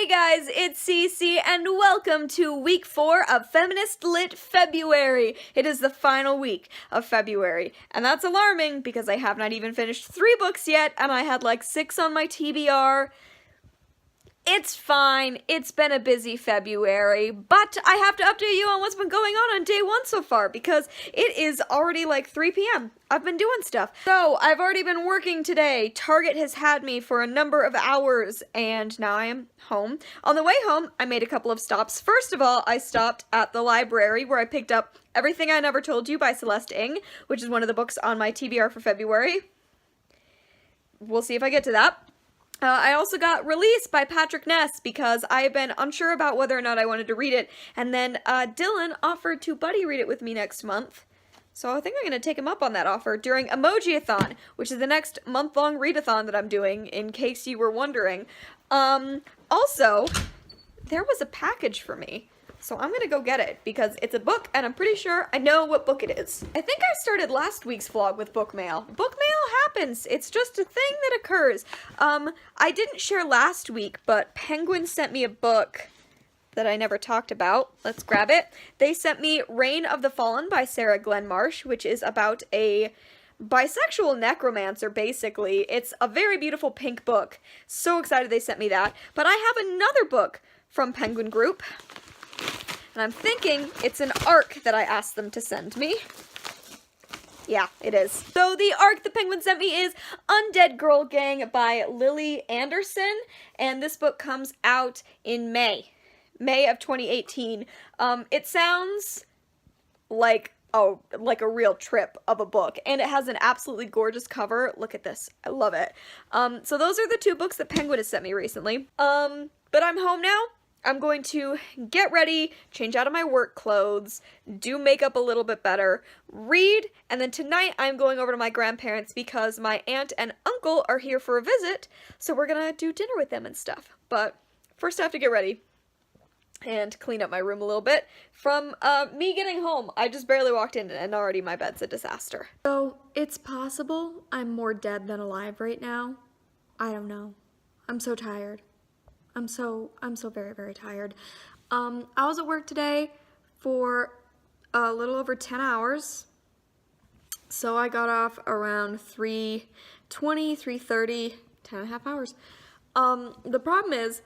guys, it's Cece, and welcome to week 4 of Feminist Lit February. It is the final week of February, and that's alarming because I have not even finished 3 books yet, and I had like 6 on my TBR. It's fine, it's been a busy February, but I have to update you on what's been going on day 1 so far, because it is already like 3 p.m. I've been doing stuff. So, I've already been working today. Target has had me for a number of hours, and now I am home. On the way home, I made a couple of stops. First of all, I stopped at the library, where I picked up Everything I Never Told You by Celeste Ng, which is one of the books on my TBR for February. We'll see if I get to that. I also got Release by Patrick Ness because I've been unsure about whether or not I wanted to read it, and then Dylan offered to buddy read it with me next month, so I think I'm going to take him up on that offer during Emoji-a-thon, which is the next month-long readathon that I'm doing, in case you were wondering. Also, there was a package for me. So I'm gonna go get it, because it's a book, and I'm pretty sure I know what book it is. I think I started last week's vlog with book mail. Book mail happens. It's just a thing that occurs. I didn't share last week, but Penguin sent me a book that I never talked about. Let's grab it. They sent me Reign of the Fallen by Sarah Glenn Marsh, which is about a bisexual necromancer, basically. It's a very beautiful pink book. So excited they sent me that. But I have another book from Penguin Group. And I'm thinking it's an ARC that I asked them to send me. Yeah, it is. So the ARC the Penguin sent me is Undead Girl Gang by Lily Anderson. And this book comes out in May of 2018. It sounds like a real trip of a book, and it has an absolutely gorgeous cover. Look at this. I love it. So those are the 2 books that Penguin has sent me recently. But I'm home now. I'm going to get ready, change out of my work clothes, do makeup a little bit better, read, and then tonight I'm going over to my grandparents because my aunt and uncle are here for a visit, so we're gonna do dinner with them and stuff. But first I have to get ready and clean up my room a little bit from me getting home. I just barely walked in and already my bed's a disaster. So it's possible I'm more dead than alive right now. I don't know. I'm so tired. I'm so very, very tired. I was at work today for a little over 10 hours. So I got off around 3:20, 3:30, 10 and a half hours. The problem is,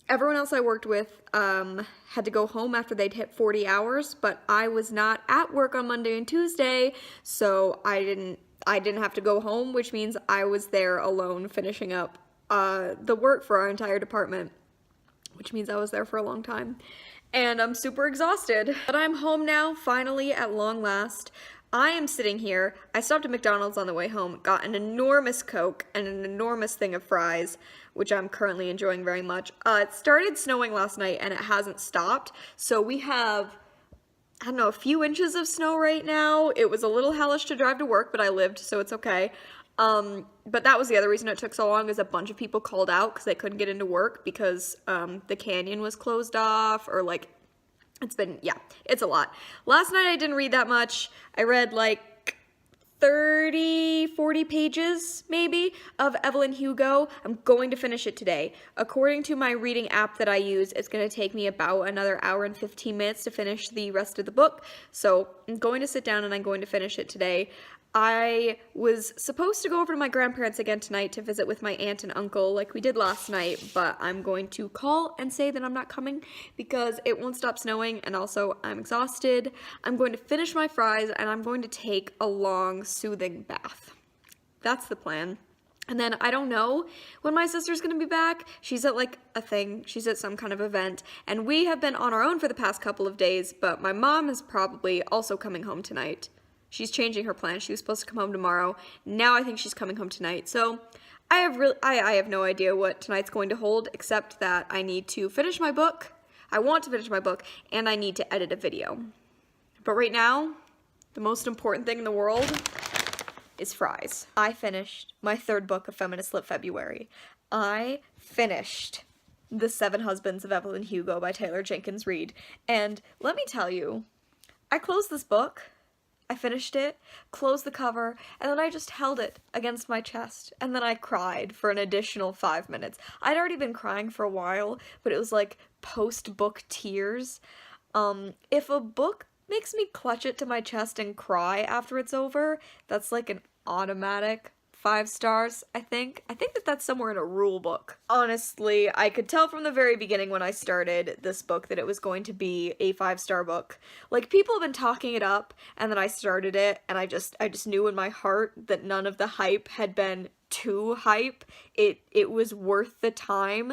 everyone else I worked with had to go home after they'd hit 40 hours, but I was not at work on Monday and Tuesday, so I didn't have to go home, which means I was there alone finishing up the work for our entire department, which means I was there for a long time, and I'm super exhausted. But I'm home now, finally, at long last. I am sitting here. I stopped at McDonald's on the way home, got an enormous Coke and an enormous thing of fries, which I'm currently enjoying very much. It started snowing last night, and it hasn't stopped, so we have, I don't know, a few inches of snow right now. It was a little hellish to drive to work, but I lived, so it's okay. But that was the other reason it took so long, is a bunch of people called out because they couldn't get into work because, the canyon was closed off, or like, it's a lot. Last night I didn't read that much. I read like 30, 40 pages, maybe, of Evelyn Hugo. I'm going to finish it today. According to my reading app that I use, it's going to take me about another hour and 15 minutes to finish the rest of the book. So I'm going to sit down and I'm going to finish it today. I was supposed to go over to my grandparents again tonight to visit with my aunt and uncle like we did last night, but I'm going to call and say that I'm not coming because it won't stop snowing, and also I'm exhausted. I'm going to finish my fries, and I'm going to take a long, soothing bath. That's the plan. And then I don't know when my sister's gonna be back. She's at like a thing, she's at some kind of event, and we have been on our own for the past couple of days, but my mom is probably also coming home tonight. She's changing her plan. She was supposed to come home tomorrow. Now I think she's coming home tonight. So I have no idea what tonight's going to hold, except that I need to finish my book. I want to finish my book, and I need to edit a video. But right now, the most important thing in the world is fries. I finished my 3rd book of Feminist Lit February. I finished The 7 Husbands of Evelyn Hugo by Taylor Jenkins Reid. And let me tell you, I closed this book, I finished it, closed the cover, and then I just held it against my chest, and then I cried for an additional 5 minutes. I'd already been crying for a while, but it was like post-book tears. If a book makes me clutch it to my chest and cry after it's over, that's like an automatic 5 stars, I think. I think that that's somewhere in a rule book. Honestly, I could tell from the very beginning when I started this book that it was going to be a 5-star book. Like, people have been talking it up, and then I started it, and I just knew in my heart that none of the hype had been too hype. It was worth the time.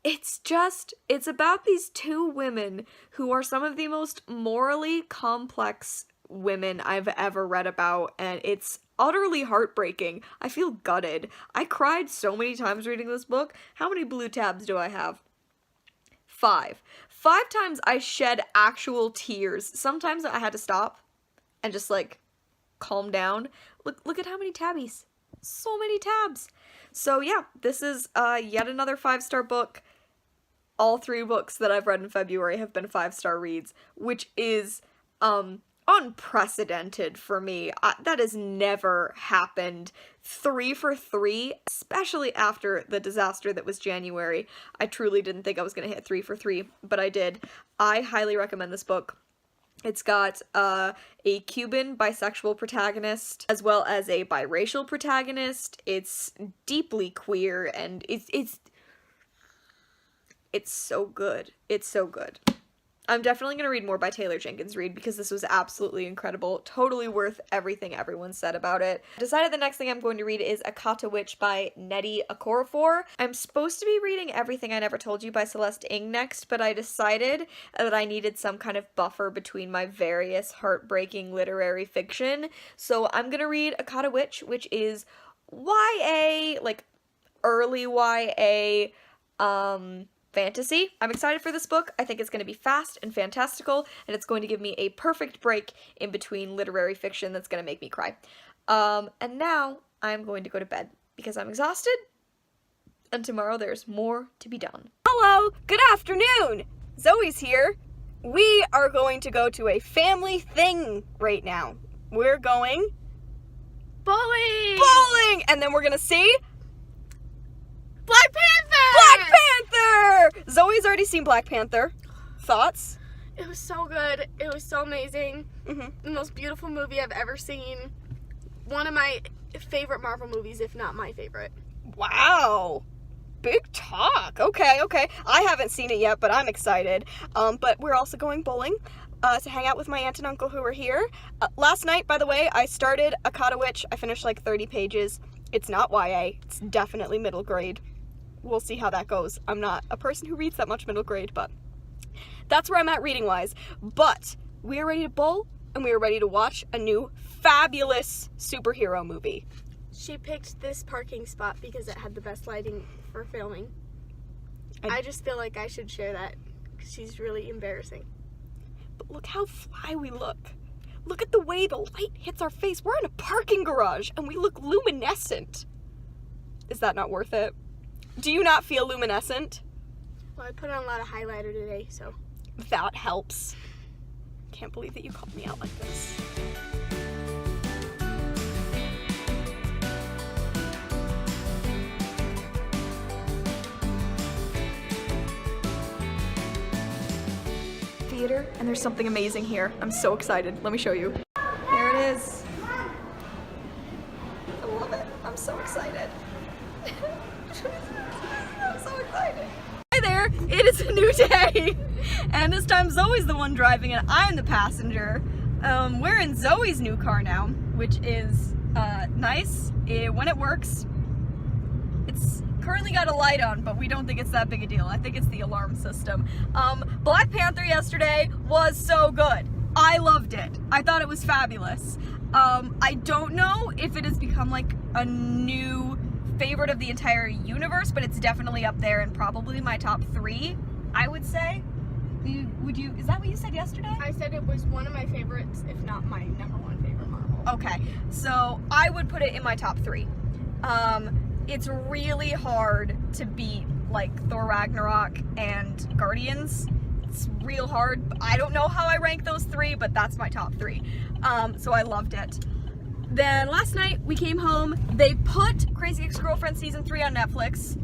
It's about these 2 women who are some of the most morally complex women I've ever read about, and it's utterly heartbreaking. I feel gutted. I cried so many times reading this book. How many blue tabs do I have? 5. 5 times I shed actual tears. Sometimes I had to stop and just like calm down. Look at how many tabbies. So many tabs. So yeah, this is yet another 5-star book. All 3 books that I've read in February have been 5-star reads, which is unprecedented for me. That has never happened. 3 for 3, especially after the disaster that was January. I truly didn't think I was going to hit 3 for 3, but I did. I highly recommend this book. It's got a Cuban bisexual protagonist as well as a biracial protagonist. It's deeply queer, and it's so good. It's so good. I'm definitely going to read more by Taylor Jenkins Reid because this was absolutely incredible. Totally worth everything everyone said about it. I decided the next thing I'm going to read is Akata Witch by Nnedi Okorafor. I'm supposed to be reading Everything I Never Told You by Celeste Ng next, but I decided that I needed some kind of buffer between my various heartbreaking literary fiction. So I'm going to read Akata Witch, which is YA, like early YA, fantasy. I'm excited for this book. I think it's going to be fast and fantastical, and it's going to give me a perfect break in between literary fiction that's going to make me cry. And now I'm going to go to bed because I'm exhausted, and tomorrow there's more to be done. Hello! Good afternoon! Zoe's here. We are going to go to a family thing right now. We're going bowling! Bowling! And then we're going to see Black Panther! Black Panther! Zoe's already seen Black Panther. Thoughts? It was so good. It was so amazing. Mm-hmm. The most beautiful movie I've ever seen. One of my favorite Marvel movies, if not my favorite. Wow. Big talk. Okay. I haven't seen it yet, but I'm excited. But we're also going bowling to hang out with my aunt and uncle who are here. Last night, by the way, I started Akata Witch. I finished like 30 pages. It's not YA. It's definitely middle grade. We'll see how that goes. I'm not a person who reads that much middle grade, but that's where I'm at reading-wise. But we are ready to bowl, and we are ready to watch a new fabulous superhero movie. She picked this parking spot because it had the best lighting for filming. I just feel like I should share that because she's really embarrassing. But look how fly we look. Look at the way the light hits our face. We're in a parking garage, and we look luminescent. Is that not worth it? Do you not feel luminescent? Well, I put on a lot of highlighter today, so. That helps. Can't believe that you called me out like this. Theater, and there's something amazing here. I'm so excited. Let me show you. There it is. I love it. I'm so excited. I'm so excited. Hi there, it is a new day, and this time Zoe's the one driving and I'm the passenger. We're in Zoe's new car now, which is nice when it works. It's currently got a light on, but we don't think it's that big a deal. I think it's the alarm system. Black Panther yesterday was so good. I loved it. I thought it was fabulous. I don't know if it has become like a new favorite of the entire universe, but it's definitely up there and probably my top 3, I would say. Is that what you said yesterday? I said it was one of my favorites, if not my #1 favorite Marvel. Okay, so I would put it in my top 3. It's really hard to beat like Thor Ragnarok and Guardians It's real hard. I don't know how I rank those 3, but that's my top 3. So I loved it. Then last night we came home. They put Crazy Ex-Girlfriend season 3 on Netflix.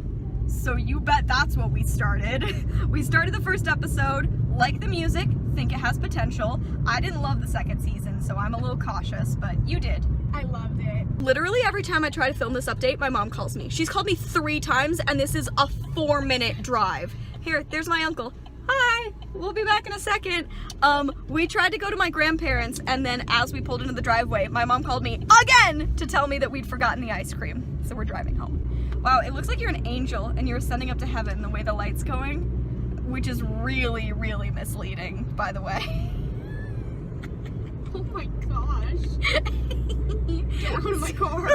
So you bet that's what we started. We started the first episode, like the music, think it has potential. I didn't love the second season, so I'm a little cautious, but you did. I loved it. Literally every time I try to film this update, my mom calls me. She's called me 3 times, and this is a 4-minute drive. Here, there's my uncle. Hi, we'll be back in a second. We tried to go to my grandparents, and then as we pulled into the driveway, my mom called me again to tell me that we'd forgotten the ice cream. So we're driving home. Wow, it looks like you're an angel and you're ascending up to heaven the way the light's going, which is really, really misleading, by the way. Oh my gosh. Get out of my car.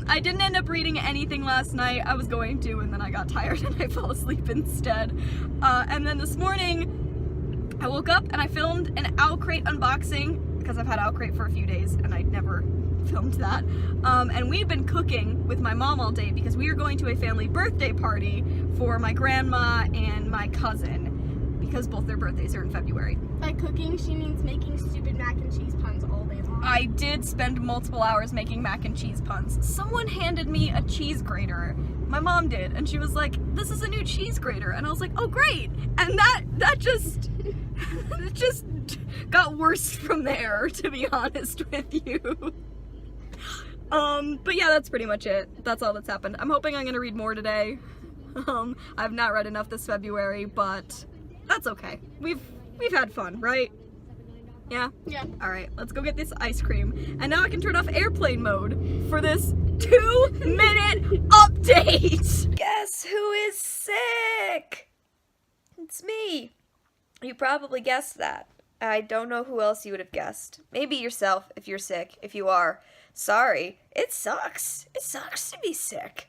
I didn't end up reading anything last night. I was going to, and then I got tired and I fell asleep instead. And then this morning, I woke up and I filmed an Owl Crate unboxing, because I've had Owl Crate for a few days and I never filmed that. And we've been cooking with my mom all day because we are going to a family birthday party for my grandma and my cousin, because both their birthdays are in February. By cooking, she means making stupid mac and cheese puns all day long. I did spend multiple hours making mac and cheese puns. Someone handed me a cheese grater. My mom did, and she was like, "This is a new cheese grater," and I was like, "Oh, great!" And that just it just got worse from there, to be honest with you. But yeah, that's pretty much it. That's all that's happened. I'm hoping I'm gonna read more today. I've not read enough this February, but that's okay. We've had fun, right? Yeah? Yeah. Alright, let's go get this ice cream. And now I can turn off airplane mode for this 2-minute update! Guess who is sick? It's me. You probably guessed that. I don't know who else you would have guessed. Maybe yourself, if you're sick. If you are, sorry. It sucks. It sucks to be sick.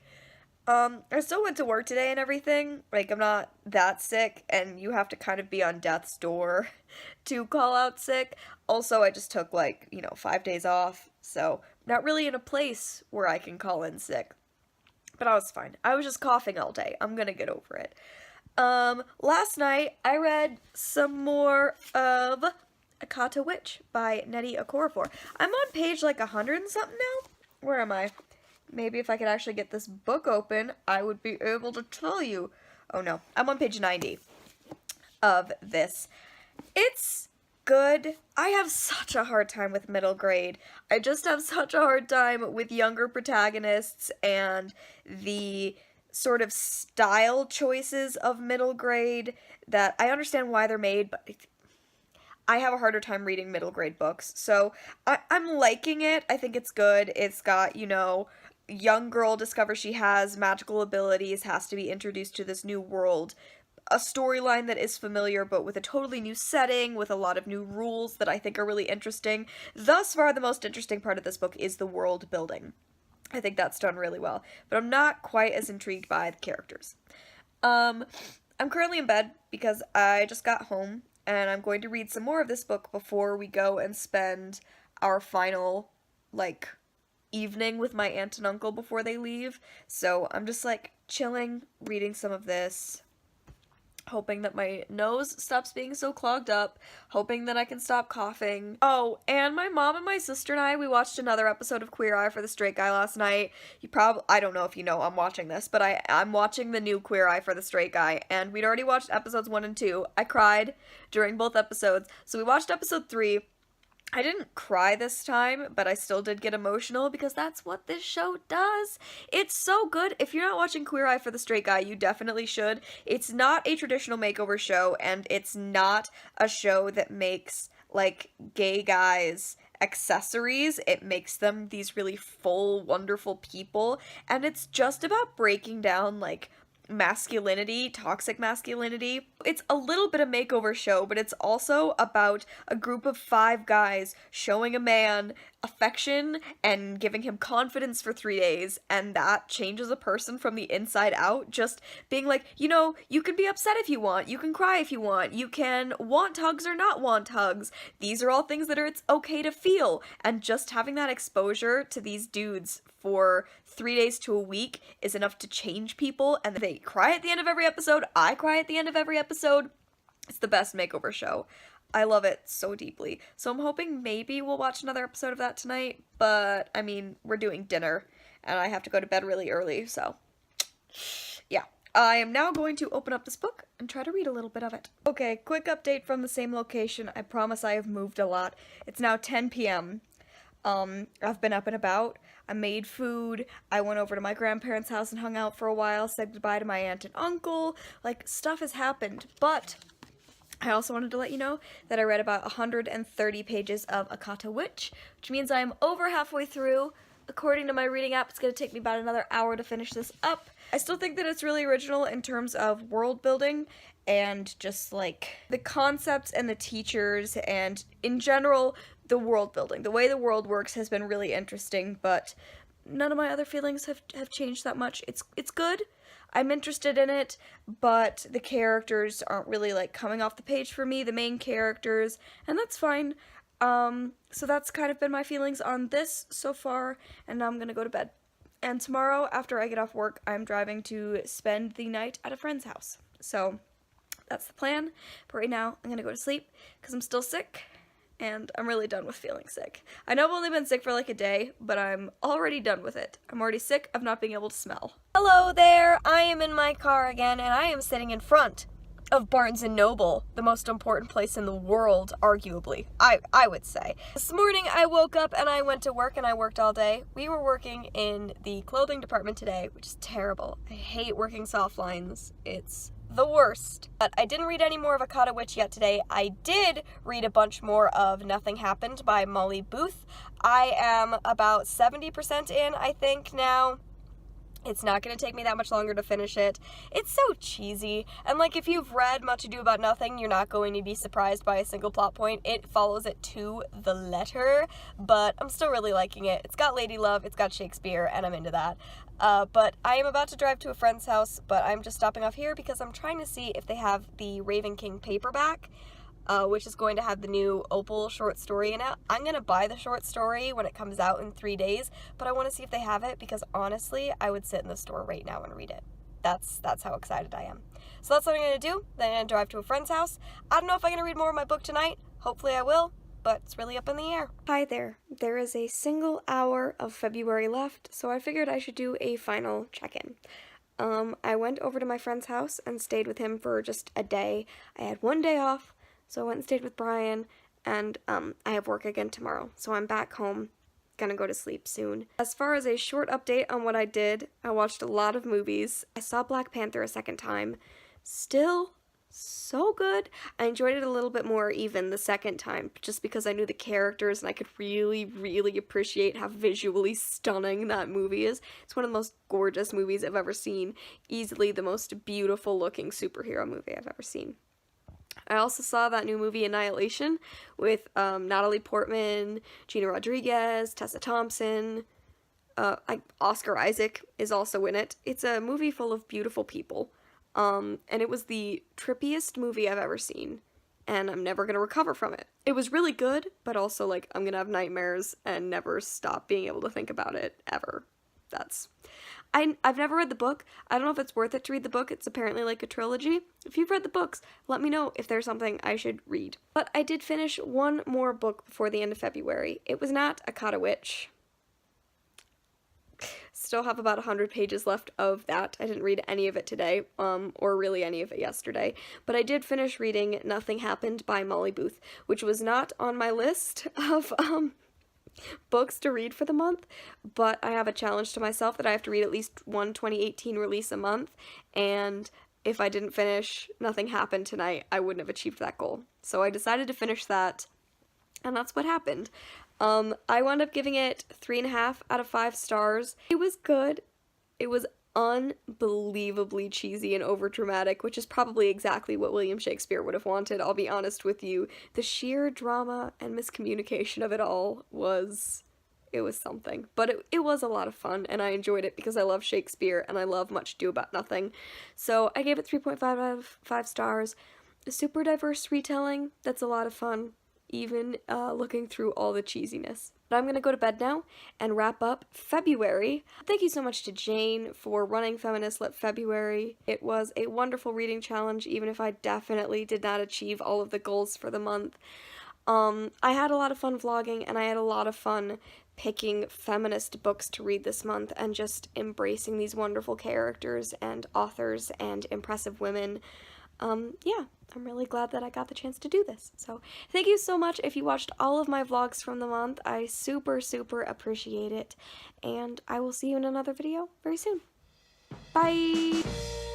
I still went to work today and everything. Like, I'm not that sick, and you have to kind of be on death's door to call out sick. Also, I just took, 5 days off, so not really in a place where I can call in sick. But I was fine. I was just coughing all day. I'm gonna get over it. Last night, I read some more of Akata Witch by Nnedi Okorafor. I'm on page, 100 and something now? Where am I? Maybe if I could actually get this book open, I would be able to tell you. Oh no, I'm on page 90 of this. It's good. I have such a hard time with middle grade. I just have such a hard time with younger protagonists and the sort of style choices of middle grade that I understand why they're made, but I have a harder time reading middle grade books. So I'm liking it. I think it's good. It's got, young girl discovers she has magical abilities, has to be introduced to this new world. A storyline that is familiar, but with a totally new setting, with a lot of new rules that I think are really interesting. Thus far, the most interesting part of this book is the world building. I think that's done really well, but I'm not quite as intrigued by the characters. I'm currently in bed because I just got home, and I'm going to read some more of this book before we go and spend our final, evening with my aunt and uncle before they leave. So I'm just, chilling, reading some of this, hoping that my nose stops being so clogged up, hoping that I can stop coughing. Oh, and my mom and my sister and I, we watched another episode of Queer Eye for the Straight Guy last night. I don't know if you know I'm watching this, but I'm watching the new Queer Eye for the Straight Guy, and we'd already watched episodes 1 and 2. I cried during both episodes, so we watched episode 3. I didn't cry this time, but I still did get emotional because that's what this show does. It's so good. If you're not watching Queer Eye for the Straight Guy, you definitely should. It's not a traditional makeover show, and it's not a show that makes, gay guys accessories. It makes them these really full, wonderful people, and it's just about breaking down, masculinity, toxic masculinity. It's a little bit of makeover show, but it's also about a group of 5 guys showing a man affection and giving him confidence for 3 days, and that changes a person from the inside out. Just being you can be upset if you want, you can cry if you want, you can want hugs or not want hugs. These are all things that it's okay to feel, and just having that exposure to these dudes for 3 days to a week is enough to change people, and they cry at the end of every episode. I cry at the end of every episode. It's the best makeover show. I love it so deeply. So I'm hoping maybe we'll watch another episode of that tonight, but I mean, we're doing dinner and I have to go to bed really early, so yeah. I am now going to open up this book and try to read a little bit of it. Okay, quick update from the same location. I promise I have moved a lot. It's now 10 p.m. I've been up and about. I made food. I went over to my grandparents' house and hung out for a while, said goodbye to my aunt and uncle. Like, stuff has happened, but I also wanted to let you know that I read about 130 pages of Akata Witch, which means I am over halfway through. According to my reading app, it's going to take me about another hour to finish this up. I still think that it's really original in terms of world building and just like the concepts and the teachers and in general the world building. The way the world works has been really interesting, but none of my other feelings have changed that much. It's good. I'm interested in it, but the characters aren't really like coming off the page for me, the main characters, and that's fine. So that's kind of been my feelings on this so far, and now I'm gonna go to bed. And tomorrow, after I get off work, I'm driving to spend the night at a friend's house. So that's the plan. But right now, I'm gonna go to sleep because I'm still sick, and I'm really done with feeling sick. I know I've only been sick for like a day, but I'm already done with it. I'm already sick of not being able to smell. Hello there! I am in my car again, and I am sitting in front of Barnes & Noble, the most important place in the world, arguably, I would say. This morning I woke up and I went to work and I worked all day. We were working in the clothing department today, which is terrible. I hate working soft lines. It's the worst. But I didn't read any more of Akata Witch yet today. I did read a bunch more of Nothing Happened by Molly Booth. I am about 70% in, I think, now. It's not going to take me that much longer to finish it. It's so cheesy, and like if you've read Much Ado About Nothing, you're not going to be surprised by a single plot point. It follows it to the letter, but I'm still really liking it. It's got lady love, it's got Shakespeare, and I'm into that. But I am about to drive to a friend's house, but I'm just stopping off here because I'm trying to see if they have the Raven King paperback, which is going to have the new Opal short story in it. I'm going to buy the short story when it comes out in 3 days, but I want to see if they have it because honestly, I would sit in the store right now and read it. That's how excited I am. So that's what I'm going to do. Then I'm going to drive to a friend's house. I don't know if I'm going to read more of my book tonight. Hopefully I will, but it's really up in the air. Hi there. There is a single hour of February left, so I figured I should do a final check-in. I went over to my friend's house and stayed with him for just a day. I had one day off. So I went and stayed with Brian, and I have work again tomorrow. So I'm back home, gonna go to sleep soon. As far as a short update on what I did, I watched a lot of movies. I saw Black Panther a second time. Still so good. I enjoyed it a little bit more even the second time, just because I knew the characters and I could really, really appreciate how visually stunning that movie is. It's one of the most gorgeous movies I've ever seen. Easily the most beautiful looking superhero movie I've ever seen. I also saw that new movie Annihilation with Natalie Portman, Gina Rodriguez, Tessa Thompson, Oscar Isaac is also in it. It's a movie full of beautiful people, and it was the trippiest movie I've ever seen, and I'm never going to recover from it. It was really good, but also, like, I'm going to have nightmares and never stop being able to think about it, ever. I've never read the book. I don't know if it's worth it to read the book. It's apparently like a trilogy. If you've read the books, let me know if there's something I should read. But I did finish one more book before the end of February. It was not Akata Witch. Still have about 100 pages left of that. I didn't read any of it today, or really any of it yesterday. But I did finish reading Nothing Happened by Molly Booth, which was not on my list of, books to read for the month, but I have a challenge to myself that I have to read at least one 2018 release a month, and if I didn't finish Nothing Happened tonight, I wouldn't have achieved that goal. So I decided to finish that, and that's what happened. I wound up giving it 3.5 out of 5 stars. It was good. It was unbelievably cheesy and overdramatic, which is probably exactly what William Shakespeare would have wanted, I'll be honest with you. The sheer drama and miscommunication of it all was something. But it was a lot of fun, and I enjoyed it because I love Shakespeare and I love Much Ado About Nothing. So I gave it 3.5 out of 5 stars. A super diverse retelling that's a lot of fun, even looking through all the cheesiness. But I'm gonna go to bed now and wrap up February. Thank you so much to Jane for running Feminist Lit February. It was a wonderful reading challenge, even if I definitely did not achieve all of the goals for the month. I had a lot of fun vlogging, and I had a lot of fun picking feminist books to read this month and just embracing these wonderful characters and authors and impressive women. Yeah, I'm really glad that I got the chance to do this. So thank you so much if you watched all of my vlogs from the month. I super appreciate it, and I will see you in another video very soon. Bye!